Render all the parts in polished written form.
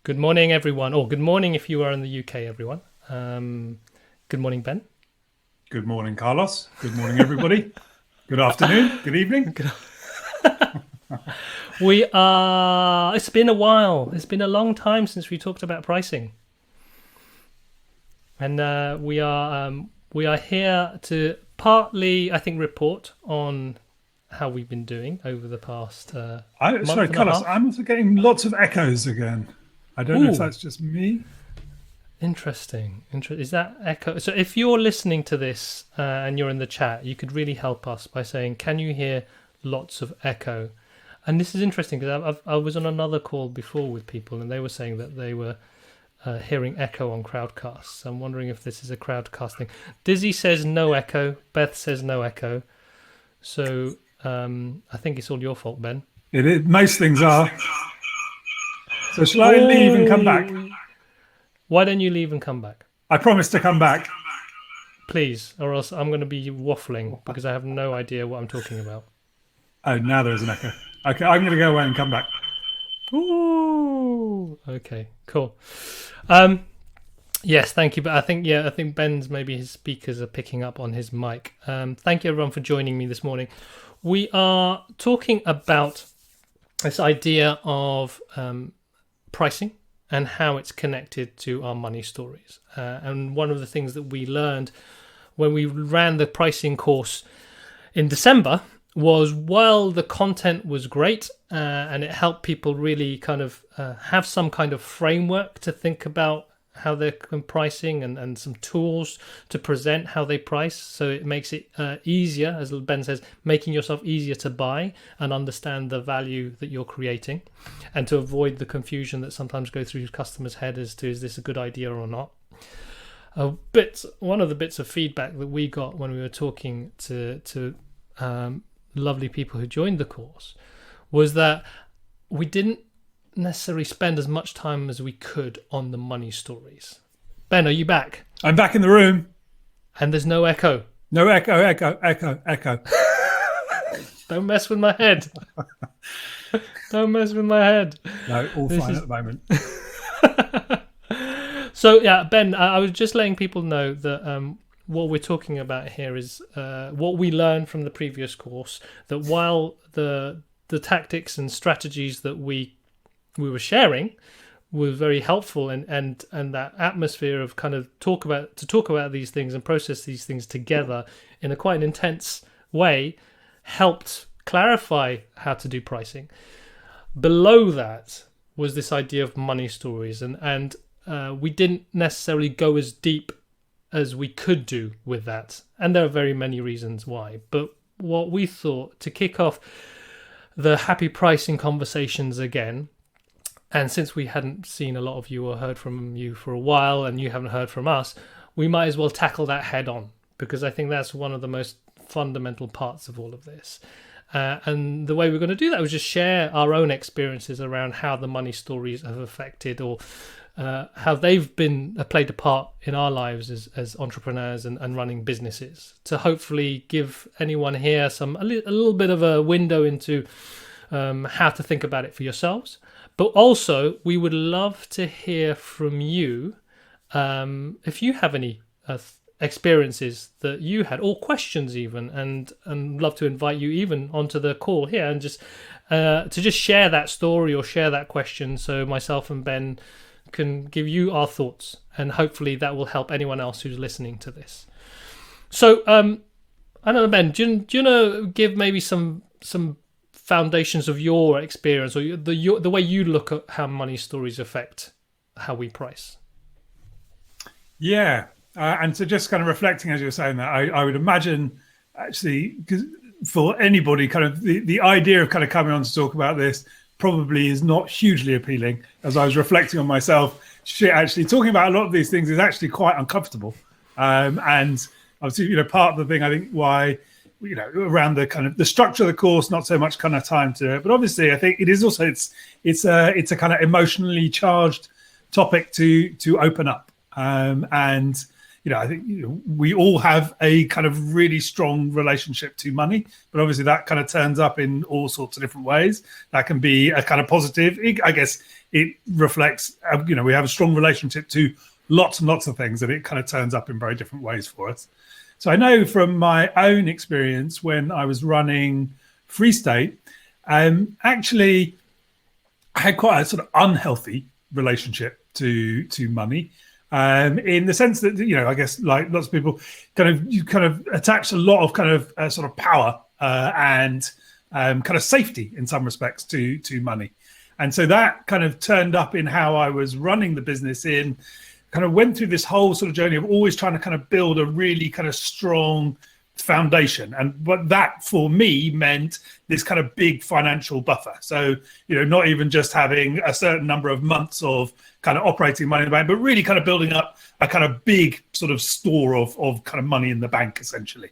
Good morning, everyone. Or good morning if you are in the UK, everyone. Good morning, Ben. Good morning, Carlos. Good morning, everybody. Good afternoon. Good evening. It's been a while. It's been a long time since we talked about pricing. And we are here to partly, I think, report on how we've been doing over the past month Sorry, and a Carlos. half. I'm also getting lots of echoes again. I don't know if Ooh, that's just me. interesting. Is that echo? So if you're listening to this and you're in the chat, you could really help us by saying, "Can you hear lots of echo?" And this is interesting because I was on another call before with people, and they were saying that they were hearing echo on Crowdcast. So I'm wondering if this is a Crowdcast thing. Dizzy says no echo. Beth says no echo. So I think it's all your fault, Ben. It is. Most things are. So shall I leave and come back? Oh, why don't you leave and come back, I promise to come back. please, or else I'm going to be waffling because I have no idea what I'm talking about. Oh, now there is an echo. Okay, I'm going to go away and come back. Ooh, okay, cool. Yes, thank you. But I think Ben's maybe his speakers are picking up on his mic. Thank you everyone for joining me this morning. We are talking about this idea of pricing and how it's connected to our money stories. And one of the things that we learned when we ran the pricing course in December was, while the content was great and it helped people really kind of have some kind of framework to think about how they're pricing and some tools to present how they price, so it makes it easier, as Ben says, making yourself easier to buy and understand the value that you're creating, and to avoid the confusion that sometimes go through customers' head as to, is this a good idea or not. One of the bits of feedback that we got when we were talking to lovely people who joined the course was that we didn't necessarily spend as much time as we could on the money stories. Ben, are you back? I'm back in the room. And there's no echo. No echo. Don't mess with my head. Don't mess with my head. No, all fine at the moment. So yeah, Ben, I was just letting people know that what we're talking about here is what we learned from the previous course, that while the tactics and strategies that we were sharing were very helpful, and that atmosphere of kind of talk about these things and process these things together in a quite an intense way helped clarify how to do pricing. Below that was this idea of money stories, and we didn't necessarily go as deep as we could do with that, and there are very many reasons why. But what we thought, to kick off the happy pricing conversations again, and since we hadn't seen a lot of you or heard from you for a while, and you haven't heard from us, we might as well tackle that head on, because I think that's one of the most fundamental parts of all of this. And the way we're going to do that was just share our own experiences around how the money stories have affected, or how they've been played a part in our lives as entrepreneurs and running businesses, to hopefully give anyone here a little bit of a window into how to think about it for yourselves. But also, we would love to hear from you if you have any experiences that you had, or questions even, and love to invite you even onto the call here, and just to just share that story or share that question, so myself and Ben can give you our thoughts, and hopefully that will help anyone else who's listening to this. So I don't know, Ben, do you want to give maybe some foundations of your experience, or the way you look at how money stories affect how we price? Yeah. And so just kind of reflecting as you were saying that, I would imagine, actually, because for anybody, kind of the idea of kind of coming on to talk about this probably is not hugely appealing. As I was reflecting on myself, actually talking about a lot of these things is actually quite uncomfortable. And obviously, part of the thing, I think, why, around the kind of the structure of the course, not so much kind of time to it, but obviously I think it is also, it's a kind of emotionally charged topic to open up. And I think we all have a kind of really strong relationship to money, but obviously that kind of turns up in all sorts of different ways. That can be a kind of positive. I guess it reflects, we have a strong relationship to lots and lots of things, and it kind of turns up in very different ways for us. So I know from my own experience when I was running Free State, actually I had quite a sort of unhealthy relationship to money. In the sense that, I guess like lots of people you attach a lot of kind of sort of power and kind of safety in some respects to money. And so that kind of turned up in how I was running the business, in kind of went through this whole sort of journey of always trying to kind of build a really kind of strong foundation. And what that for me meant this kind of big financial buffer. So, not even just having a certain number of months of kind of operating money in the bank, but really kind of building up a kind of big sort of store of kind of money in the bank, essentially.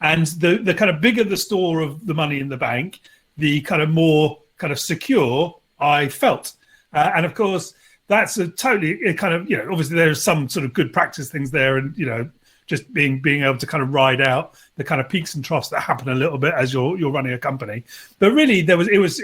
And the kind of bigger the store of the money in the bank, the kind of more kind of secure I felt. And of course, that's a kind of, obviously there's some sort of good practice things there, and, just being able to kind of ride out the kind of peaks and troughs that happen a little bit as you're running a company. But really it was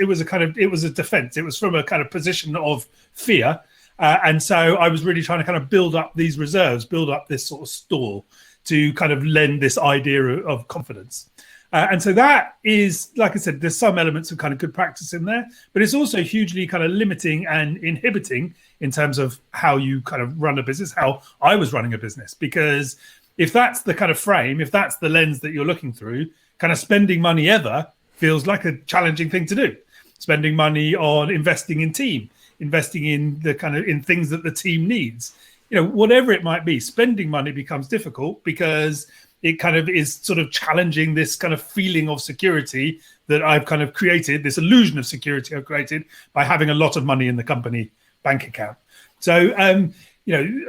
a defense. It was from a kind of position of fear. And so I was really trying to kind of build up these reserves, build up this sort of store to kind of lend this idea of confidence. And so that is, like I said, there's some elements of kind of good practice in there, but it's also hugely kind of limiting and inhibiting in terms of how you kind of run a business, how I was running a business. Because if that's the kind of frame, if that's the lens that you're looking through, kind of spending money ever feels like a challenging thing to do. Spending money on investing in team, investing in the kind of in things that the team needs, whatever it might be, spending money becomes difficult because it kind of is sort of challenging this kind of feeling of security that I've kind of created, this illusion of security I've created by having a lot of money in the company bank account. So,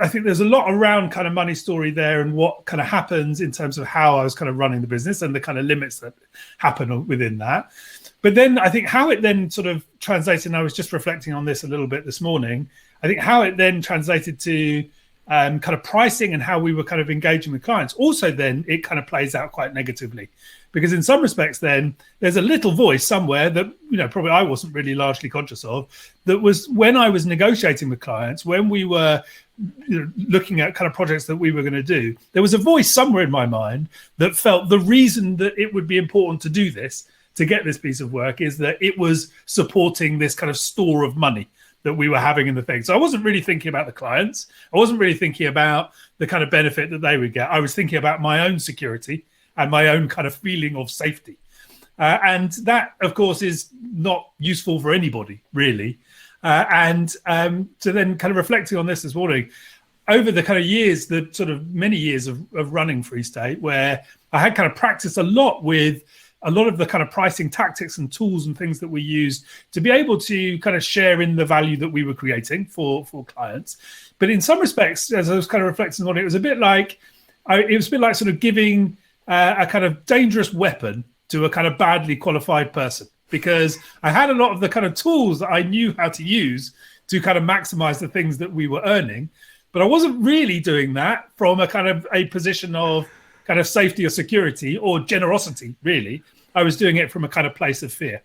I think there's a lot around kind of money story there and what kind of happens in terms of how I was kind of running the business and the kind of limits that happen within that. But then I think how it then sort of translated, and I was just reflecting on this a little bit this morning, I think how it then translated to kind of pricing and how we were kind of engaging with clients. Also, then it kind of plays out quite negatively, because in some respects, then there's a little voice somewhere that, probably I wasn't really largely conscious of, that was when I was negotiating with clients, when we were looking at kind of projects that we were going to do, there was a voice somewhere in my mind that felt the reason that it would be important to do this, to get this piece of work, is that it was supporting this kind of store of money that we were having in the thing. So I wasn't really thinking about the clients. I wasn't really thinking about the kind of benefit that they would get. I was thinking about my own security and my own kind of feeling of safety. And that, of course, is not useful for anybody, really. So then kind of reflecting on this morning, over the kind of years, the sort of many years of running Free State, where I had kind of practiced a lot with a lot of the kind of pricing tactics and tools and things that we used to be able to kind of share in the value that we were creating for clients. But in some respects, as I was kind of reflecting on it, it was a bit like sort of giving a kind of dangerous weapon to a kind of badly qualified person, because I had a lot of the kind of tools that I knew how to use to kind of maximize the things that we were earning. But I wasn't really doing that from a kind of a position of kind of safety or security or generosity, really. I was doing it from a kind of place of fear.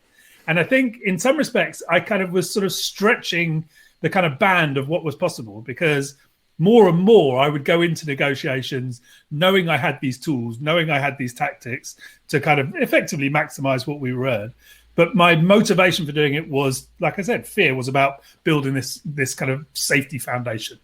And I think in some respects, I kind of was sort of stretching the kind of band of what was possible, because more and more I would go into negotiations knowing I had these tools, knowing I had these tactics to kind of effectively maximize what we were earned. But my motivation for doing it was, like I said, fear, was about building this kind of safety foundation.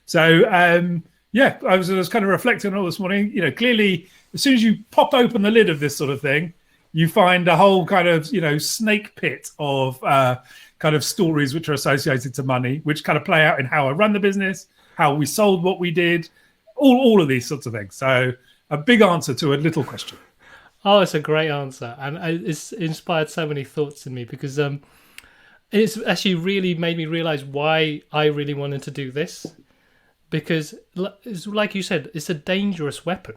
So, I was kind of reflecting on all this morning. Clearly, as soon as you pop open the lid of this sort of thing, you find a whole kind of, snake pit of kind of stories which are associated to money, which kind of play out in how I run the business, how we sold what we did, all of these sorts of things. So a big answer to a little question. Oh, it's a great answer. And it's inspired so many thoughts in me, because it's actually really made me realize why I really wanted to do this. Because, like you said, it's a dangerous weapon.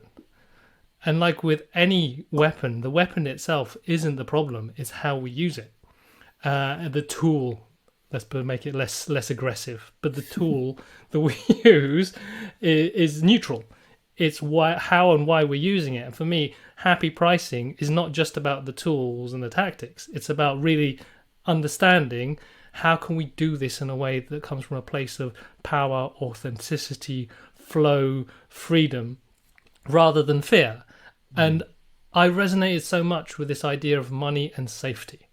And like with any weapon, the weapon itself isn't the problem. It's how we use it. The tool, let's make it less aggressive, but the tool that we use is neutral. It's how and why we're using it. And for me, happy pricing is not just about the tools and the tactics. It's about really understanding how can we do this in a way that comes from a place of power, authenticity, flow, freedom, rather than fear. And I resonated so much with this idea of money and safety.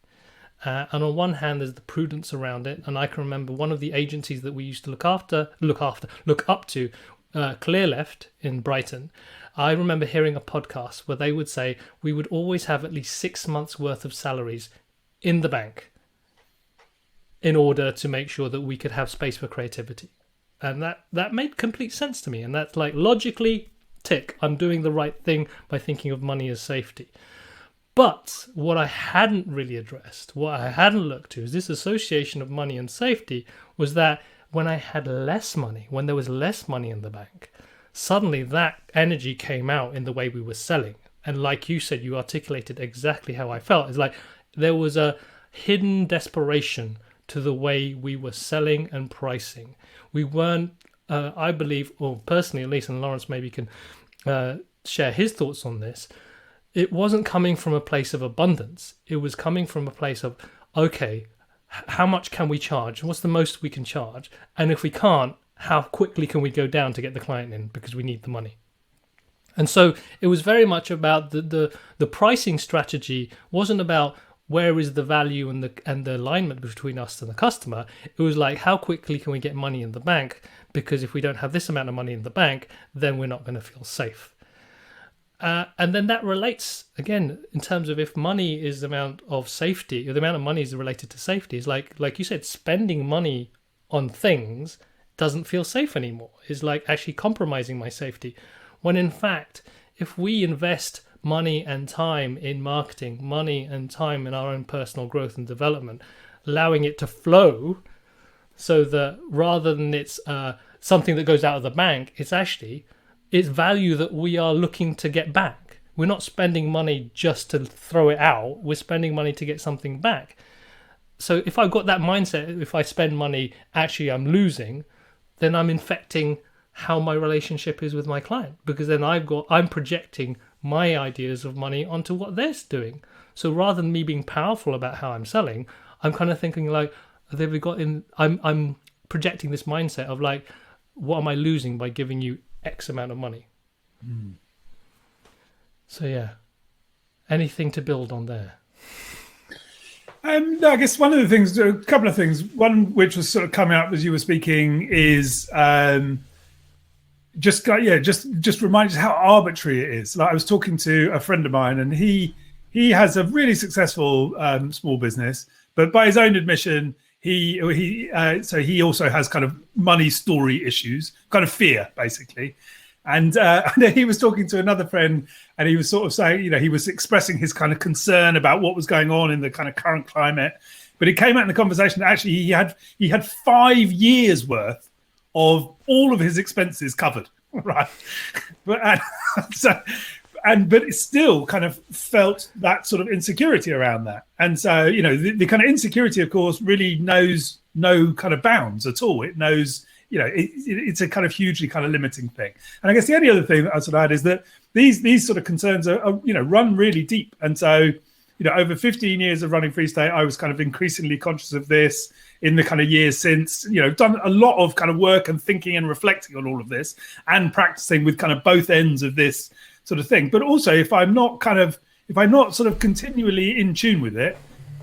And on one hand, there's the prudence around it. And I can remember one of the agencies that we used to look up to, Clearleft in Brighton. I remember hearing a podcast where they would say we would always have at least 6 months worth of salaries in the bank in order to make sure that we could have space for creativity. And that made complete sense to me. And that's like, logically, tick, I'm doing the right thing by thinking of money as safety. But what I hadn't really addressed, what I hadn't looked to, is this association of money and safety was that when I had less money, when there was less money in the bank, suddenly that energy came out in the way we were selling. And like you said, you articulated exactly how I felt. It's like there was a hidden desperation to the way we were selling and pricing. We weren't, I believe, or personally at least, and Lawrence maybe can share his thoughts on this, it wasn't coming from a place of abundance. It was coming from a place of, okay, how much can we charge? What's the most we can charge? And if we can't, how quickly can we go down to get the client in because we need the money? And so it was very much about the pricing strategy wasn't about where is the value and the alignment between us and the customer. It was like, how quickly can we get money in the bank? Because if we don't have this amount of money in the bank, then we're not going to feel safe. And then that relates, again, in terms of if money is the amount of safety, or the amount of money is related to safety, is like you said, spending money on things doesn't feel safe anymore. It's like actually compromising my safety. When in fact, if we invest money and time in marketing, money and time in our own personal growth and development, allowing it to flow so that rather than it's something that goes out of the bank, it's value that we are looking to get back. We're not spending money just to throw it out. We're spending money to get something back. So if I've got that mindset, if I spend money, actually I'm losing, then I'm infecting how my relationship is with my client, because then I'm projecting my ideas of money onto what they're doing. So rather than me being powerful about how I'm selling, I'm kind of thinking like, I'm projecting this mindset of like, what am I losing by giving you X amount of money? So yeah, anything to build on there? I guess one of the things, a couple of things, one which was sort of coming up as you were speaking is just reminds how arbitrary it is. Like I was talking to a friend of mine, and he has a really successful small business, but by his own admission, he also has kind of money story issues, kind of fear basically. And he was talking to another friend, and he was sort of saying, he was expressing his kind of concern about what was going on in the kind of current climate. But it came out in the conversation that actually he had 5 years worth of all of his expenses covered, right? But it still kind of felt that sort of insecurity around that. And so, the kind of insecurity, of course, really knows no kind of bounds at all. It knows, it's a kind of hugely kind of limiting thing. And I guess the only other thing that I sort of add is that these sort of concerns are run really deep. And so, over 15 years of running Free State, I was kind of increasingly conscious of this in the kind of years since, done a lot of kind of work and thinking and reflecting on all of this and practicing with kind of both ends of this sort of thing. But also, if I'm not sort of continually in tune with it,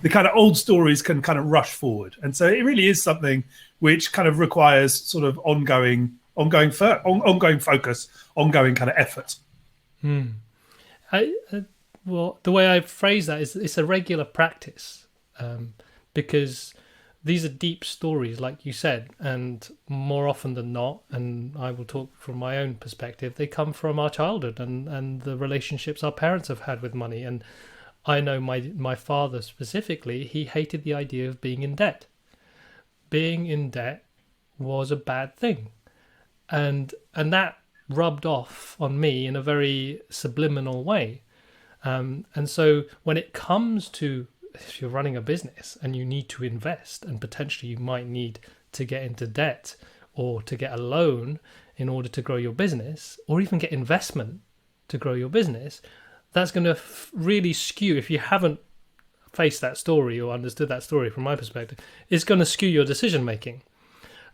the kind of old stories can kind of rush forward. And so it really is something which kind of requires sort of ongoing focus, ongoing kind of effort. Well, the way I phrase that is it's a regular practice, because these are deep stories, like you said, and more often than not, and I will talk from my own perspective, they come from our childhood and the relationships our parents have had with money. And I know my father specifically, he hated the idea of being in debt. Being in debt was a bad thing. And that rubbed off on me in a very subliminal way. And so when it comes to, if you're running a business and you need to invest and potentially you might need to get into debt or to get a loan in order to grow your business, or even get investment to grow your business, that's going to really skew, if you haven't faced that story or understood that story from my perspective, it's going to skew your decision making.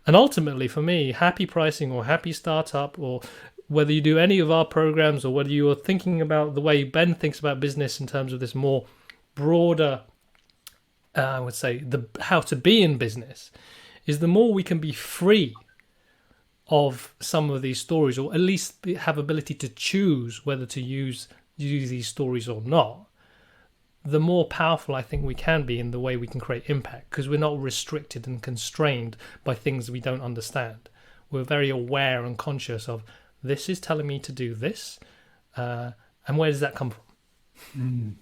And ultimately, for me, happy pricing or happy startup, or whether you do any of our programs, or whether you are thinking about the way Ben thinks about business in terms of this more broader, I would say, the how to be in business, is the more we can be free of some of these stories, or at least have ability to choose whether to use these stories or not, the more powerful I think we can be in the way we can create impact, because we're not restricted and constrained by things we don't understand. We're very aware and conscious of, this is telling me to do this, and where does that come from?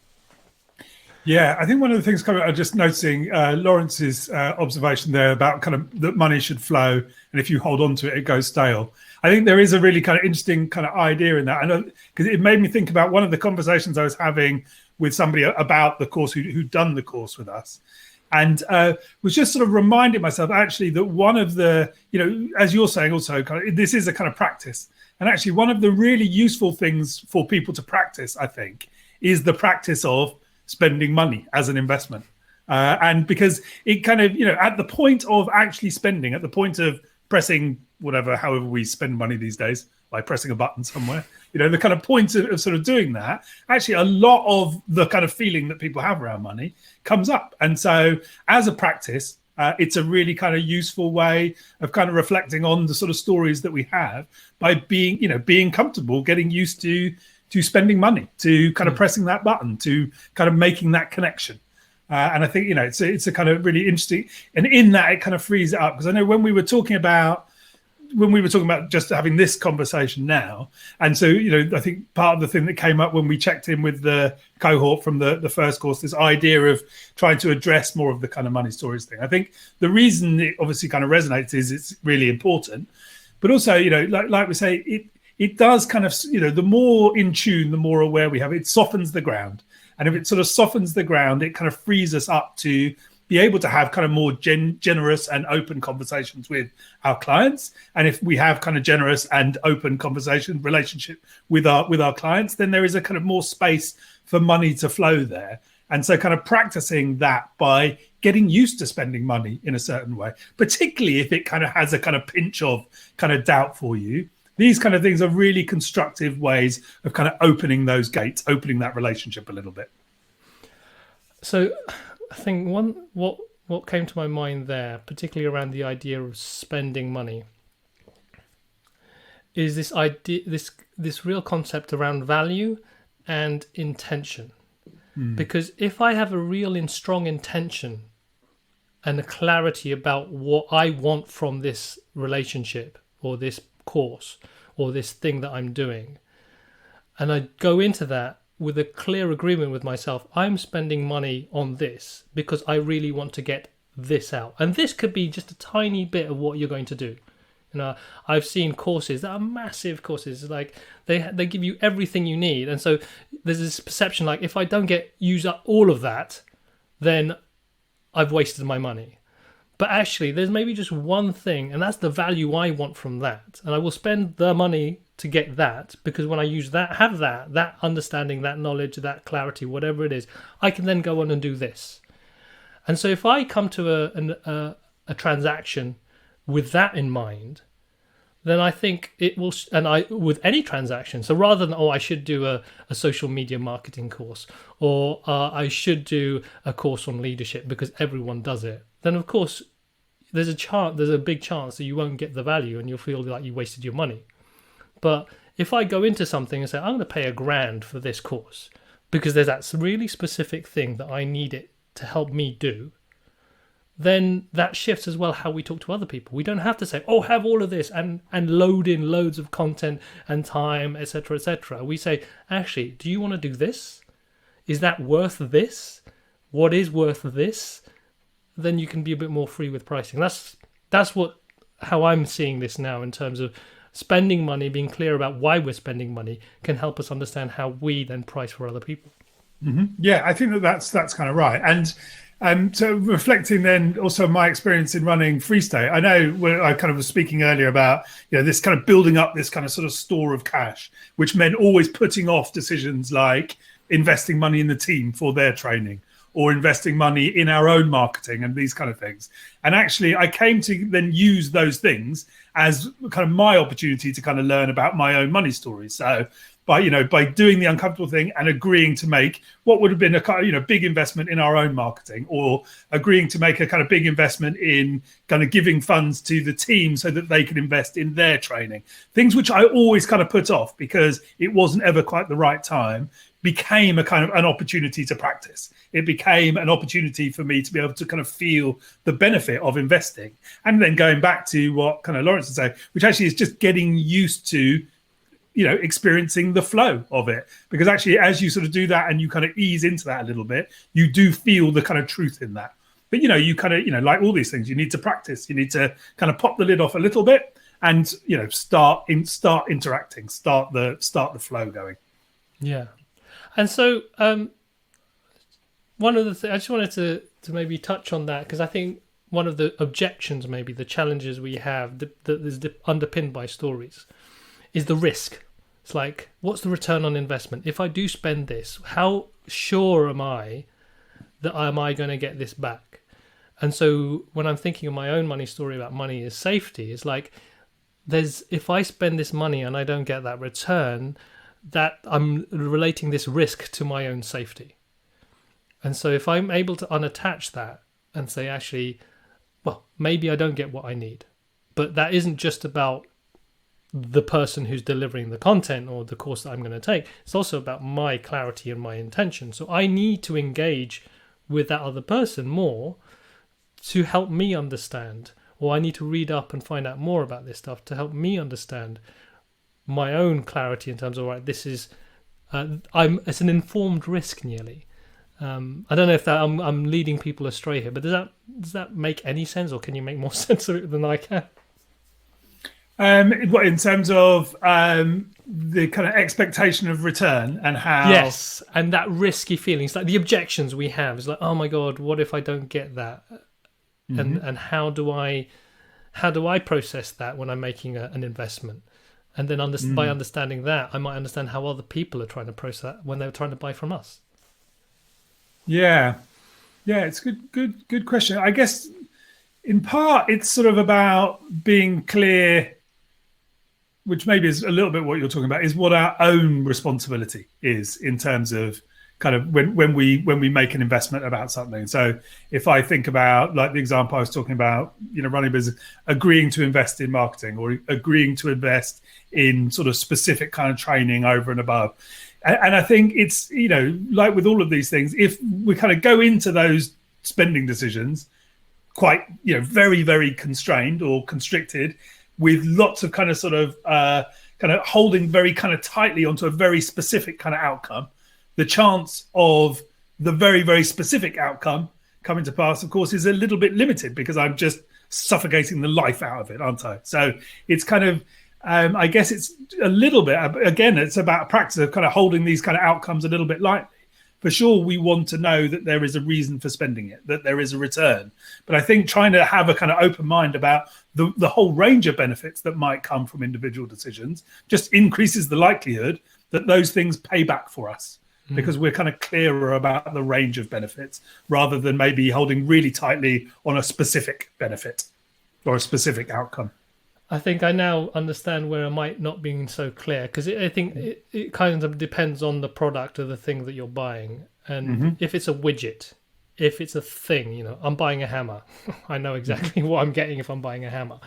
Yeah, I think one of the things I'm just noticing Lawrence's observation there about kind of that money should flow, and if you hold on to it, it goes stale. I think there is a really kind of interesting kind of idea in that, and because it made me think about one of the conversations I was having with somebody about the course who'd done the course with us, and was just sort of reminding myself actually that one of the, as you're saying also, kind of, this is a kind of practice, and actually one of the really useful things for people to practice, I think, is the practice of spending money as an investment. And because it kind of, at the point of actually spending, at the point of pressing whatever, however we spend money these days, by pressing a button somewhere, the kind of point of sort of doing that, actually a lot of the kind of feeling that people have around money comes up. And so as a practice, it's a really kind of useful way of kind of reflecting on the sort of stories that we have by being comfortable, getting used to spending money, to kind of pressing that button, to kind of making that connection. And I think, it's a kind of really interesting, and in that it kind of frees it up. Because I know when we were talking about just having this conversation now, and so, I think part of the thing that came up when we checked in with the cohort from the first course, this idea of trying to address more of the kind of money stories thing. I think the reason it obviously kind of resonates is it's really important, but also, like we say, it does kind of, the more in tune, the more aware we have, it softens the ground. And if it sort of softens the ground, it kind of frees us up to be able to have kind of more generous and open conversations with our clients. And if we have kind of generous and open relationship with our clients, then there is a kind of more space for money to flow there. And so kind of practicing that by getting used to spending money in a certain way, particularly if it kind of has a kind of pinch of kind of doubt for you. These kind of things are really constructive ways of kind of opening those gates, opening that relationship a little bit. So I think what came to my mind there, particularly around the idea of spending money, is this idea, this real concept around value and intention. Because if I have a real strong intention and a clarity about what I want from this relationship or this course or this thing that I'm doing, and I go into that with a clear agreement with myself, I'm spending money on this because I really want to get this out. And this could be just a tiny bit of what you're going to do. I've seen courses that are massive courses, like they give you everything you need. And so there's this perception like, if I don't use up all of that, then I've wasted my money. But actually, there's maybe just one thing, and that's the value I want from that. And I will spend the money to get that, because when I use that, have that understanding, that knowledge, that clarity, whatever it is, I can then go on and do this. And so if I come to a transaction with that in mind, then I think it will, with any transaction. So rather than, I should do a social media marketing course, or I should do a course on leadership because everyone does it, then of course there's a big chance that you won't get the value and you'll feel like you wasted your money. But if I go into something and say, I'm going to pay $1,000 for this course because there's that really specific thing that I need it to help me do, then that shifts as well how we talk to other people. We don't have to say, have all of this and load in loads of content and time, etc., etc. We say, actually, do you want to do this? Is that worth this? What is worth this? Then you can be a bit more free with pricing. That's how I'm seeing this now, in terms of spending money, being clear about why we're spending money can help us understand how we then price for other people. Mm-hmm. Yeah, I think that's kind of right. And So reflecting then also my experience in running Free State, I know when I kind of was speaking earlier about, this kind of building up this kind of sort of store of cash, which meant always putting off decisions like investing money in the team for their training or investing money in our own marketing and these kind of things. And actually I came to then use those things as kind of my opportunity to kind of learn about my own money stories. So by doing the uncomfortable thing and agreeing to make what would have been a kind of big investment in our own marketing, or agreeing to make a kind of big investment in kind of giving funds to the team so that they could invest in their training, things which I always kind of put off because it wasn't ever quite the right time, became a kind of an opportunity to practice. It became an opportunity for me to be able to kind of feel the benefit of investing. And then going back to what kind of Lawrence would say, which actually is just getting used to experiencing the flow of it, because actually as you sort of do that and you kind of ease into that a little bit, you do feel the kind of truth in that. But you kind of like all these things, you need to practice, you need to kind of pop the lid off a little bit and start interacting, start the flow going. Yeah. And so one of the things I just wanted to maybe touch on that, because I think one of the objections, maybe the challenges we have that is underpinned by stories, is the risk. It's like, what's the return on investment? If I do spend this, how sure am I that am I going to get this back? And so when I'm thinking of my own money story about money as safety, it's like, if I spend this money and I don't get that return, that I'm relating this risk to my own safety. And so if I'm able to unattach that and say, actually, well, maybe I don't get what I need, but that isn't just about the person who's delivering the content or the course that I'm going to take. It's also about my clarity and my intention. So I need to engage with that other person more to help me understand, or I need to read up and find out more about this stuff to help me understand my own clarity in terms of, right, this is it's an informed risk nearly. I don't know if that I'm leading people astray here, but does that make any sense, or can you make more sense of it than I can? What in terms of the kind of expectation of return and how? Yes, and that risky feeling. It's like the objections we have. It's like, oh my god, what if I don't get that? Mm-hmm. And how do I process that when I'm making an investment? And then by understanding that, I might understand how other people are trying to process that when they're trying to buy from us. Yeah, it's a good question. I guess in part it's sort of about being clear, which maybe is a little bit what you're talking about, is what our own responsibility is in terms of kind of when we make an investment about something. So if I think about like the example I was talking about, running a business, agreeing to invest in marketing or agreeing to invest in sort of specific kind of training over and above. And I think it's, like with all of these things, if we kind of go into those spending decisions quite, very, very constrained or constricted, with lots of kind of sort of kind of holding very kind of tightly onto a very specific kind of outcome, the chance of the very, very specific outcome coming to pass, of course, is a little bit limited because I'm just suffocating the life out of it, aren't I? So it's kind of, I guess it's a little bit, again, it's about practice of kind of holding these kind of outcomes a little bit lightly. For sure, we want to know that there is a reason for spending it, that there is a return. But I think trying to have a kind of open mind about the whole range of benefits that might come from individual decisions just increases the likelihood that those things pay back for us, because we're kind of clearer about the range of benefits rather than maybe holding really tightly on a specific benefit or a specific outcome. I think I now understand where I might not be so clear, because I think it kind of depends on the product or the thing that you're buying. And if it's a widget, if it's a thing, I'm buying a hammer. I know exactly what I'm getting if I'm buying a hammer.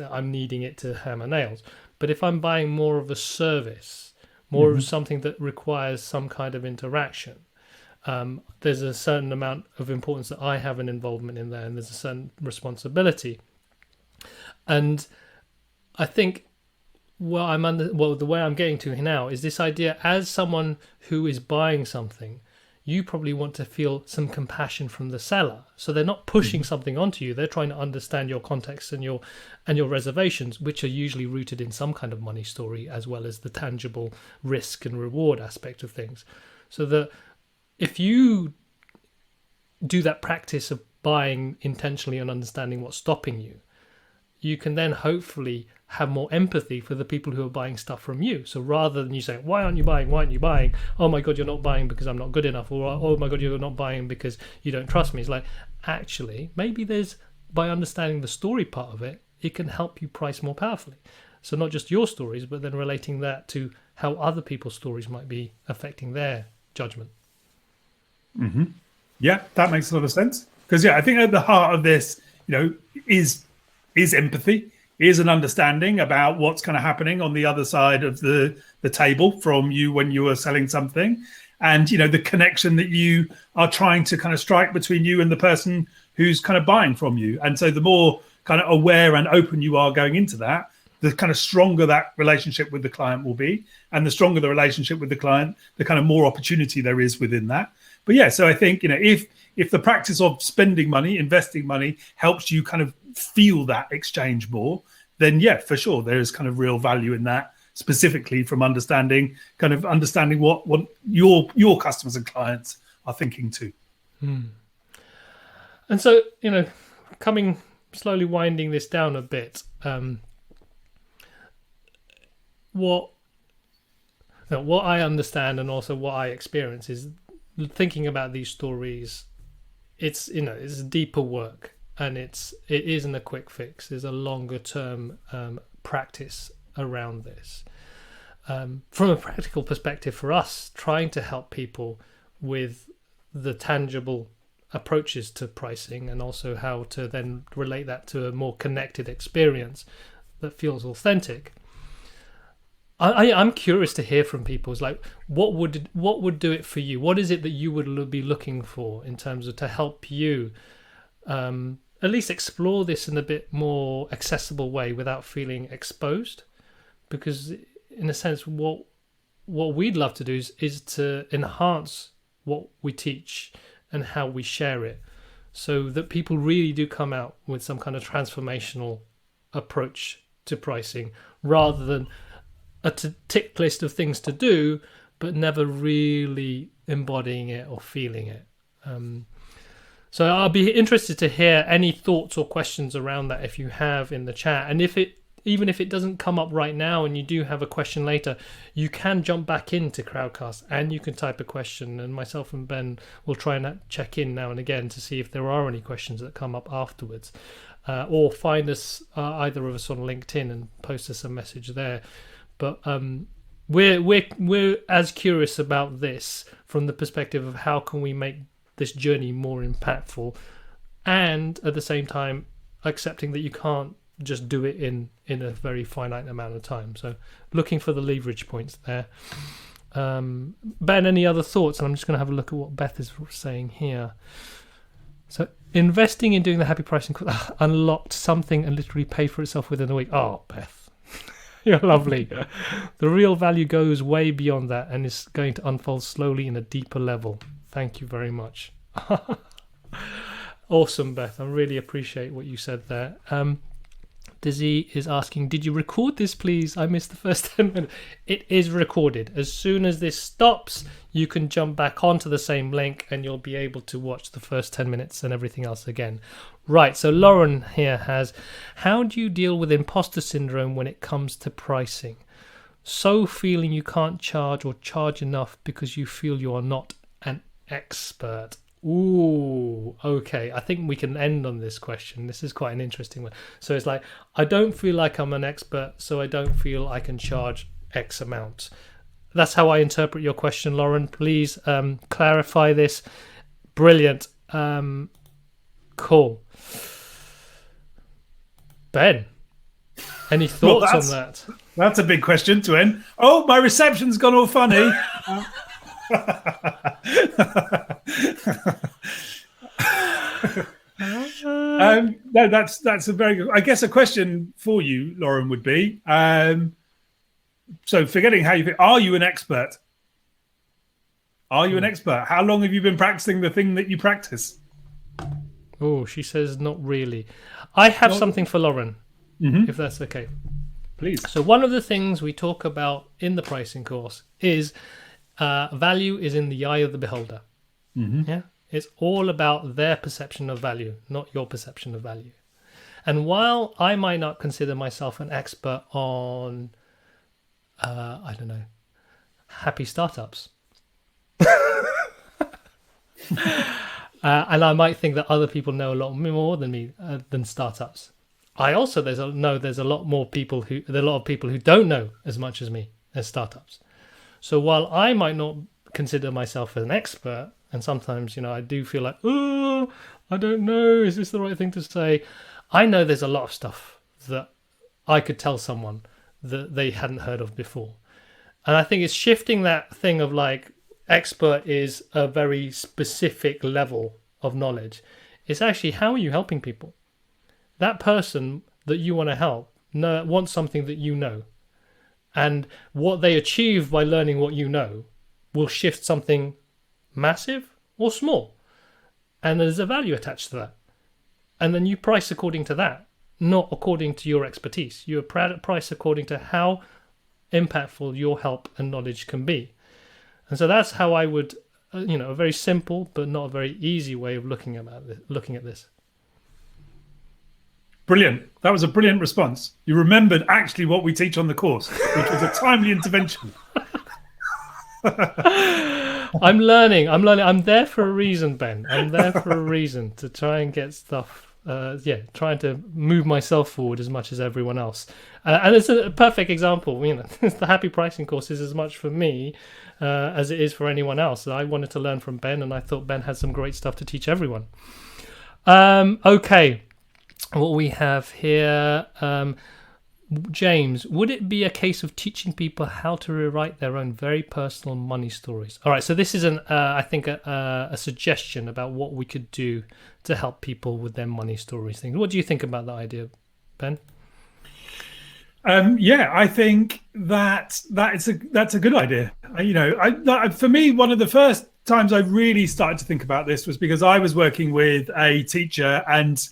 I'm needing it to hammer nails. But if I'm buying more of a service, more of something that requires some kind of interaction, there's a certain amount of importance that I have an involvement in there, and there's a certain responsibility. And I think the way I'm getting to now is this idea, as someone who is buying something, you probably want to feel some compassion from the seller. So they're not pushing something onto you. They're trying to understand your context and your reservations, which are usually rooted in some kind of money story, as well as the tangible risk and reward aspect of things. So that if you do that practice of buying intentionally and understanding what's stopping you, you can then hopefully have more empathy for the people who are buying stuff from you. So rather than you saying, why aren't you buying? Why aren't you buying? Oh my God, you're not buying because I'm not good enough. Or, oh my God, you're not buying because you don't trust me. It's like, actually, maybe by understanding the story part of it, it can help you price more powerfully. So not just your stories, but then relating that to how other people's stories might be affecting their judgment. Mm-hmm. Yeah, that makes a lot of sense. Because I think at the heart of this, is empathy, is an understanding about what's kind of happening on the other side of the table from you when you are selling something, and the connection that you are trying to kind of strike between you and the person who's kind of buying from you. And so the more kind of aware and open you are going into that, the kind of stronger that relationship with the client will be, and the stronger the relationship with the client, the kind of more opportunity there is within that. But yeah, so I think if the practice of spending money, investing money helps you kind of feel that exchange more, then yeah, for sure there is kind of real value in that, specifically from understanding what your customers and clients are thinking too. And so coming slowly winding this down a bit, what I understand and also what I experience is thinking about these stories. It's it's deeper work, and it isn't a quick fix. There's a longer term practice around this. From a practical perspective for us, trying to help people with the tangible approaches to pricing, and also how to then relate that to a more connected experience that feels authentic. I'm curious to hear from people. It's like, what would do it for you? What is it that you would be looking for in terms of to help you at least explore this in a bit more accessible way without feeling exposed? Because in a sense, what we'd love to do is to enhance what we teach and how we share it, so that people really do come out with some kind of transformational approach to pricing, rather than a tick list of things to do, but never really embodying it or feeling it. So I'll be interested to hear any thoughts or questions around that if you have in the chat. And even if it doesn't come up right now and you do have a question later, you can jump back into Crowdcast and you can type a question, and myself and Ben will try and check in now and again to see if there are any questions that come up afterwards. Or find us, either of us, on LinkedIn and post us a message there. But we're as curious about this from the perspective of how can we make this journey more impactful, and at the same time accepting that you can't just do it in a very finite amount of time. So looking for the leverage points there. Ben, any other thoughts? And I'm just going to have a look at what Beth is saying here. So investing in doing the happy pricing unlocked something and literally paid for itself within a week. Oh, Beth. You're lovely. The real value goes way beyond that and is going to unfold slowly in a deeper level. Thank you very much. Awesome, Beth. I really appreciate what you said there. Dizzy is asking, did you record this, please? I missed the first 10 minutes. It is recorded. As soon as this stops, you can jump back onto the same link and you'll be able to watch the first 10 minutes and everything else again. Right, so Lauren here has, how do you deal with imposter syndrome when it comes to pricing? So feeling you can't charge or charge enough because you feel you are not an expert. Ooh, okay. I think we can end on this question. This is quite an interesting one. So it's like, I don't feel like I'm an expert, so I don't feel I can charge X amount. That's how I interpret your question, Lauren. Please clarify this. Brilliant. Cool. Ben, any thoughts on that? That's a big question to end. Oh, my reception's gone all funny. No, that's a very good. I guess a question for you, Lauren, would be: so, forgetting how you feel, are you an expert? Are you an expert? How long have you been practicing the thing that you practice? Oh, she says not really. I have something for Lauren, if that's okay. Please. So one of the things we talk about in the pricing course is value is in the eye of the beholder. Yeah, It's all about their perception of value, not your perception of value. And while I might not consider myself an expert on, I don't know, happy startups, and I might think that other people know a lot more than me than startups. I also there's a lot of people who don't know as much as me as startups. So while I might not consider myself an expert, and sometimes I do feel like, oh, I don't know, is this the right thing to say? I know there's a lot of stuff that I could tell someone that they hadn't heard of before, and I think it's shifting that thing of like, expert is a very specific level of knowledge. It's actually, how are you helping people? That person that you want to help wants something that you know. And what they achieve by learning what you know will shift something massive or small. And there's a value attached to that. And then you price according to that, not according to your expertise. You price according to how impactful your help and knowledge can be. And so that's how I would, a very simple but not a very easy way of looking at this. Brilliant. That was a brilliant response. You remembered actually what we teach on the course, which was a timely intervention. I'm learning. I'm there for a reason, Ben. I'm there for a reason, to try and get stuff. Trying to move myself forward as much as everyone else. And it's a perfect example. The Happy Pricing course is as much for me as it is for anyone else. I wanted to learn from Ben, and I thought Ben had some great stuff to teach everyone. Okay. What we have here, James, would it be a case of teaching people how to rewrite their own very personal money stories? All right, so this is I think a suggestion about what we could do to help people with their money stories things. What do you think about that idea, Ben? I think that's a good idea. For me, one of the first times I really started to think about this was because I was working with a teacher, and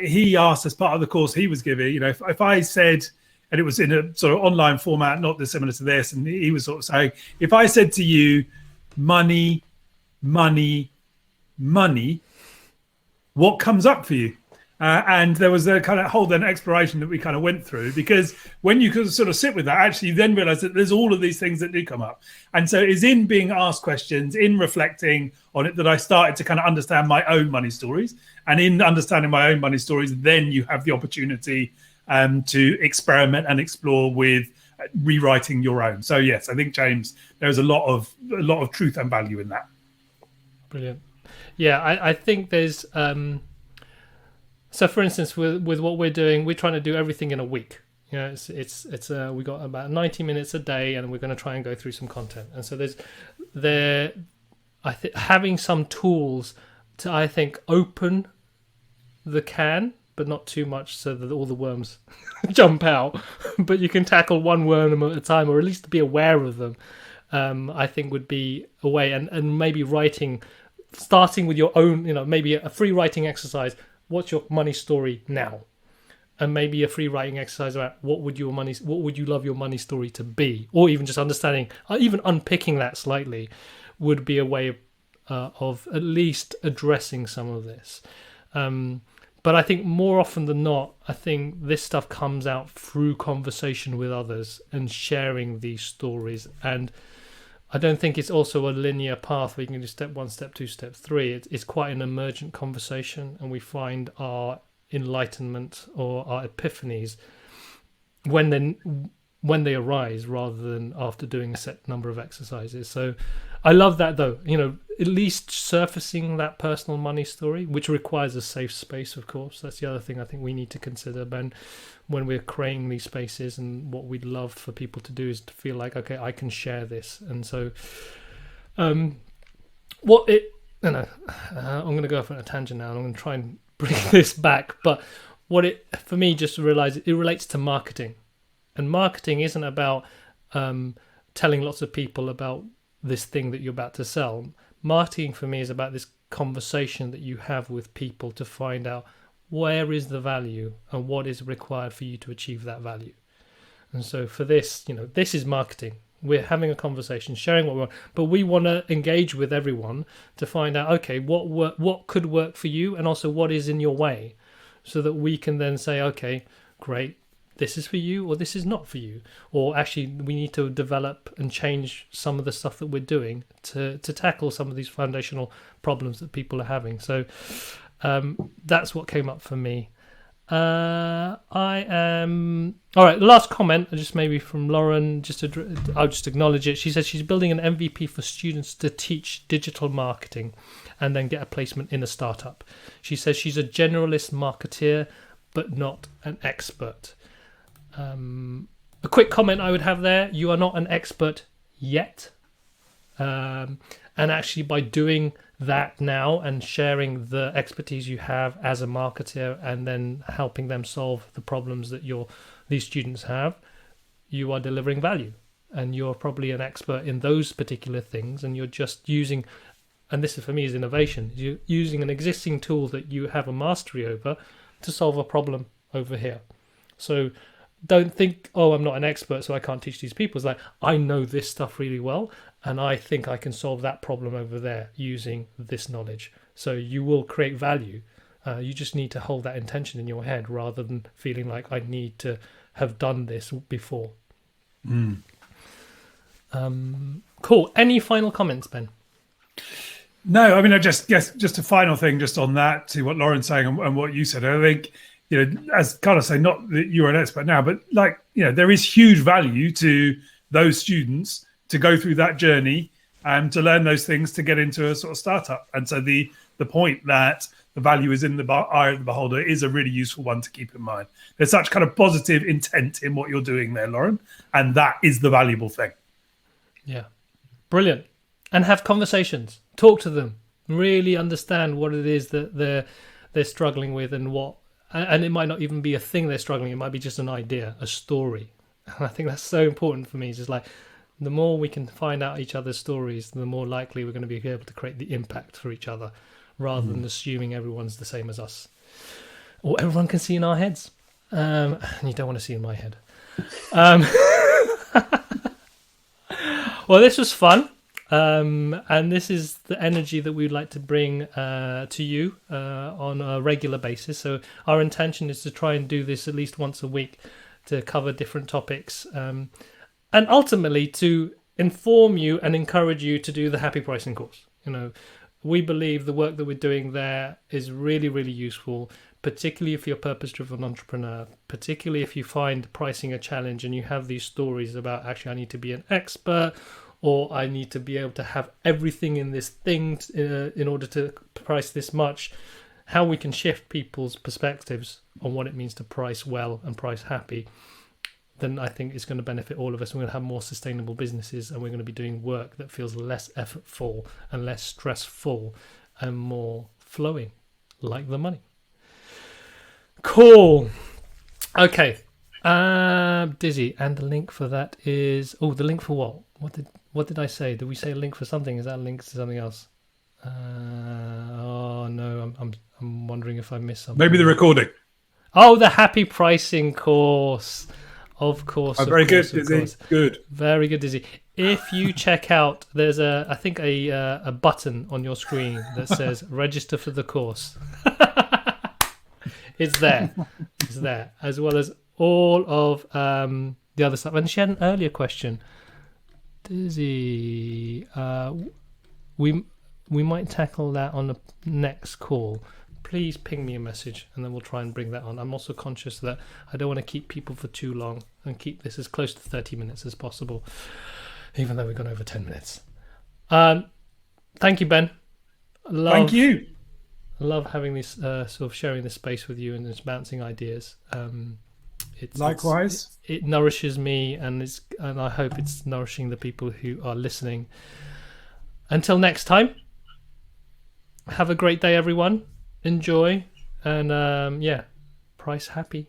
he asked, as part of the course he was giving, if I said, and it was in a sort of online format, not dissimilar to this, and he was sort of saying, if I said to you, money, money, money, what comes up for you? And there was a kind of whole then exploration that we kind of went through, because when you could sort of sit with that, actually you then realize that there's all of these things that do come up. And so it's in being asked questions, in reflecting on it, that I started to kind of understand my own money stories. And in understanding my own money stories, then you have the opportunity to experiment and explore with rewriting your own. So yes, I think, James, there's a lot of truth and value in that. Brilliant. Yeah, I think there's so for instance, with what we're doing, we're trying to do everything in a week. It's we got about 90 minutes a day, and we're going to try and go through some content. And so having some tools to, I think, open the can, but not too much so that all the worms jump out. But you can tackle one worm at a time, or at least be aware of them. I think would be a way, and maybe writing, starting with your own, maybe a free writing exercise. What's your money story now? And maybe a free writing exercise about what would you love your money story to be, or even just understanding, even unpicking that slightly, would be a way of at least addressing some of this. But I think more often than not, I think this stuff comes out through conversation with others and sharing these stories. And I don't think it's also a linear path where you can do step 1, step 2, step 3. It's quite an emergent conversation, and we find our enlightenment or our epiphanies when they arise, rather than after doing a set number of exercises. So I love that, though. At least surfacing that personal money story, which requires a safe space, of course. That's the other thing I think we need to consider, Ben, when we're creating these spaces. And what we'd love for people to do is to feel like, okay, I can share this. And so I'm going to go off on a tangent now, and I'm going to try and bring this back. But for me, just to realize it relates to marketing. And marketing isn't about telling lots of people about this thing that you're about to sell. Marketing for me is about this conversation that you have with people to find out where is the value and what is required for you to achieve that value. And so for this, this is marketing. We're having a conversation, sharing what we want, but we want to engage with everyone to find out, okay, what could work for you, and also what is in your way, so that we can then say, okay, great, this is for you, or this is not for you, or actually we need to develop and change some of the stuff that we're doing to tackle some of these foundational problems that people are having. So that's what came up for me. I am all right. The last comment, just maybe from Lauren. I'll just acknowledge it. She says she's building an MVP for students to teach digital marketing, and then get a placement in a startup. She says she's a generalist marketeer, but not an expert. A quick comment I would have there: you are not an expert yet, and actually by doing that now and sharing the expertise you have as a marketer, and then helping them solve the problems that these students have, you are delivering value, and you're probably an expert in those particular things, and you're just using, and this for me is innovation, you're using an existing tool that you have a mastery over to solve a problem over here. So don't think, oh, I'm not an expert, so I can't teach these people. It's like, I know this stuff really well, and I think I can solve that problem over there using this knowledge. So you will create value. You just need to hold that intention in your head, rather than feeling like I need to have done this before. Cool. Any final comments, Ben? No, I mean, I just a final thing just on that, to what Lauren's saying and what you said. I think, as Carlos say, not that you're an expert now, but there is huge value to those students to go through that journey and to learn those things to get into a sort of startup. And so the point that the value is in the eye of the beholder is a really useful one to keep in mind. There's such kind of positive intent in what you're doing there, Lauren, and that is the valuable thing. Yeah, brilliant. And have conversations. Talk to them. Really understand what it is that they're struggling with, and it might not even be a thing they're struggling. It might be just an idea, a story. And I think that's so important for me. It's just like, the more we can find out each other's stories, the more likely we're going to be able to create the impact for each other, rather than assuming everyone's the same as us, or everyone can see in our heads. And you don't want to see in my head. Well, this was fun. And this is the energy that we'd like to bring to you on a regular basis. So our intention is to try and do this at least once a week, to cover different topics, and ultimately to inform you and encourage you to do the Happy Pricing course. We believe the work that we're doing there is really, really useful, particularly if you're a purpose-driven entrepreneur, particularly if you find pricing a challenge and you have these stories about, actually, I need to be an expert, or I need to be able to have everything in this thing in order to price this much. How we can shift people's perspectives on what it means to price well and price happy, then I think it's going to benefit all of us. We're going to have more sustainable businesses, and we're going to be doing work that feels less effortful and less stressful and more flowing, like the money. Cool. Okay. Dizzy, and the link for that is... Oh, the link for what? What did I say? Did we say a link for something? Is that a link to something else? Oh no, I'm wondering if I missed something. Maybe the recording. Oh, the Happy Pricing course. Of course. Very good, Dizzy. Good. Very good, Dizzy. If you check out, there's I think a button on your screen that says register for the course. It's there. It's there, as well as all of the other stuff. And she had an earlier question. Dizzy, we might tackle that on the next call. Please ping me a message, and then we'll try and bring that on. I'm also conscious that I don't want to keep people for too long, and keep this as close to 30 minutes as possible, even though we've gone over 10 minutes. Thank you, Ben. Thank you. I love having this sort of sharing this space with you and just bouncing ideas. Likewise, it nourishes me, and I hope it's nourishing the people who are listening. Until next time, have a great day, everyone. Enjoy, and price happy.